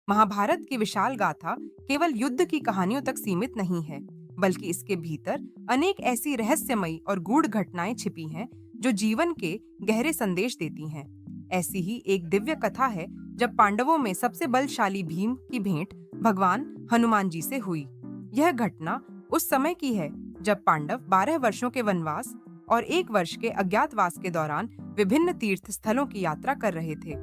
महाभारत की विशाल गाथा केवल युद्ध की कहानियों तक सीमित नहीं है, बल्कि इसके भीतर अनेक ऐसी रहस्यमयी और गूढ़ घटनाएं छिपी हैं जो जीवन के गहरे संदेश देती हैं। ऐसी ही एक दिव्य कथा है जब पांडवों में सबसे बलशाली भीम की भेंट भगवान हनुमान जी से हुई। यह घटना उस समय की है जब पांडव 12 वर्षों के वनवास और 1 वर्ष के अज्ञातवास के दौरान विभिन्न तीर्थ स्थलों की यात्रा कर रहे थे।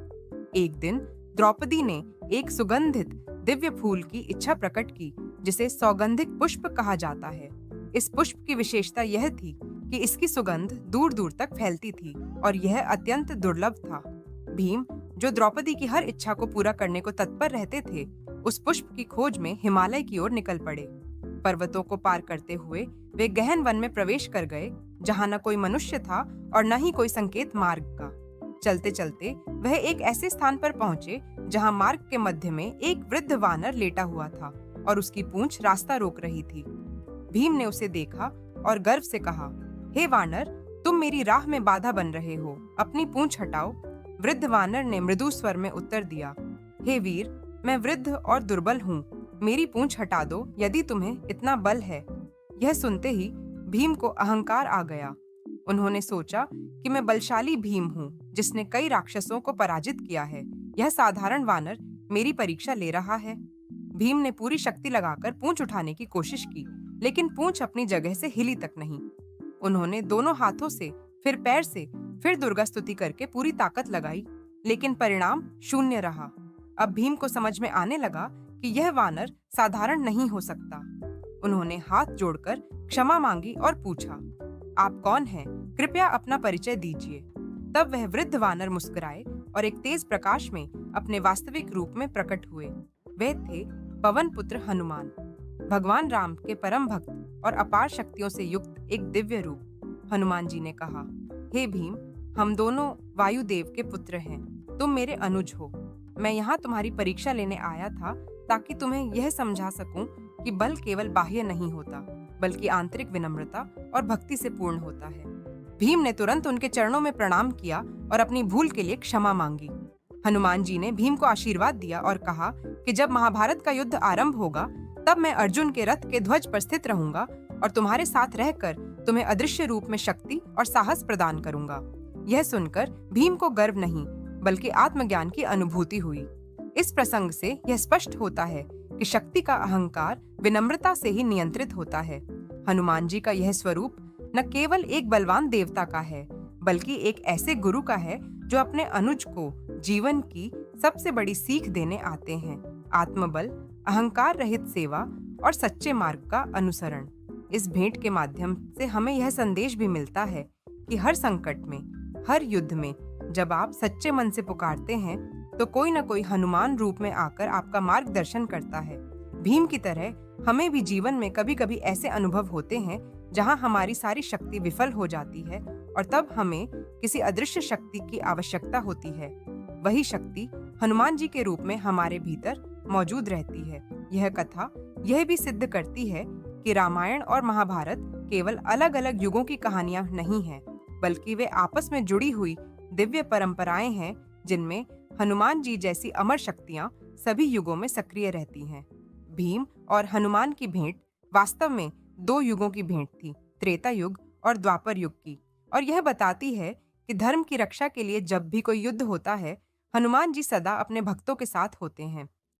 एक दिन द्रौपदी ने एक सुगंधित दिव्य फूल की इच्छा प्रकट की, जिसे सौगंधिक पुष्प कहा जाता है। इस पुष्प की विशेषता यह थी कि इसकी सुगंध दूर दूर तक फैलती थी और यह अत्यंत दुर्लभ था। भीम, जो द्रौपदी की हर इच्छा को पूरा करने को तत्पर रहते थे, उस पुष्प की खोज में हिमालय की ओर निकल पड़े। पर्वतों को पार करते हुए वे गहन वन में प्रवेश कर गए, जहां न कोई मनुष्य था और न ही कोई संकेत मार्ग का। चलते चलते वह एक ऐसे स्थान पर पहुंचे जहां मार्ग के मध्य में एक वृद्ध वानर लेटा हुआ था और उसकी पूंछ रास्ता रोक रही थी। भीम ने उसे देखा और गर्व से कहा, हे वानर, तुम मेरी राह में बाधा बन रहे हो, अपनी पूंछ हटाओ। वृद्ध वानर ने मृदु स्वर में उत्तर दिया, हे वीर, मैं वृद्ध और दुर्बल हूँ, मेरी पूंछ हटा दो यदि तुम्हें इतना बल है। यह सुनते ही भीम को अहंकार आ गया। उन्होंने सोचा कि मैं बलशाली भीम हूँ, जिसने कई राक्षसों को पराजित किया है। यह साधारण वानर मेरी परीक्षा ले रहा है। भीम ने पूरी शक्ति लगाकर पूंछ उठाने की कोशिश की, लेकिन पूंछ अपनी जगह से हिली तक नहीं। उन्होंने दोनों हाथों से, फिर पैर से, फिर दुर्गा स्तुति करके पूरी ताकत लगाई, लेकिन परिणाम शून्य रहा। अब भीम को समझ में आने लगा कि यह वानर साधारण नहीं हो सकता। उन्होंने हाथ जोड़कर क्षमा मांगी और पूछा, आप कौन हैं? कृपया अपना परिचय दीजिए। तब वह वृद्ध वानर मुस्कुराए और एक तेज प्रकाश में अपने वास्तविक रूप में प्रकट हुए। वे थे पवन पुत्र हनुमान, भगवान राम के परम भक्त और अपार शक्तियों से युक्त एक दिव्य रूप। हनुमान जी ने कहा, हे भीम, हम दोनों वायुदेव के पुत्र हैं, तुम मेरे अनुज हो। मैं यहाँ तुम्हारी परीक्षा लेने आया था ताकि तुम्हें यह समझा सकूं कि बल केवल बाह्य नहीं होता, बल्कि आंतरिक विनम्रता और भक्ति से पूर्ण होता है। भीम ने तुरंत उनके चरणों में प्रणाम किया और अपनी भूल के लिए क्षमा मांगी। हनुमान जी ने भीम को आशीर्वाद दिया और कहा कि जब महाभारत का युद्ध आरंभ होगा, तब मैं अर्जुन के रथ के ध्वज पर स्थित रहूंगा और तुम्हारे साथ रहकर तुम्हें अदृश्य रूप में शक्ति और साहस प्रदान करूंगा। यह सुनकर भीम को गर्व नहीं, बल्कि आत्मज्ञान की अनुभूति हुई। इस प्रसंग से यह स्पष्ट होता है कि शक्ति का अहंकार विनम्रता से ही नियंत्रित होता है। हनुमान जी का यह स्वरूप न केवल एक बलवान देवता का है, बल्कि एक ऐसे गुरु का है जो अपने अनुज को जीवन की सबसे बड़ी सीख देने आते हैं: आत्मबल, अहंकार रहित सेवा और सच्चे मार्ग का अनुसरण। इस भेंट के माध्यम से हमें यह संदेश भी मिलता है कि हर संकट में, हर युद्ध में जब आप सच्चे मन से पुकारते हैं, तो कोई न कोई हनुमान रूप में आकर आपका मार्गदर्शन करता है। भीम की तरह हमें भी जीवन में कभी कभी ऐसे अनुभव होते हैं जहां हमारी सारी शक्ति विफल हो जाती है और तब हमें किसी अदृश्य शक्ति की आवश्यकता होती है। वही शक्ति हनुमान जी के रूप में हमारे भीतर मौजूद रहती है। यह कथा यह भी सिद्ध करती है कि रामायण और महाभारत केवल अलग अलग युगों की कहानियां नहीं हैं, बल्कि वे आपस में जुड़ी हुई दिव्य परंपराएं हैं, जिनमें हनुमान जी जैसी अमर शक्तियां सभी युगों में सक्रिय रहती हैं। भीम और हनुमान की भेंट वास्तव में 2 युगों की भेंट थी, त्रेता युग और द्वापर युग की, और यह बताती है कि धर्म की रक्षा के लिए जब भी कोई युद्ध होता है, हनुमान जी सदा अपने भक्तों के साथ होते हैं।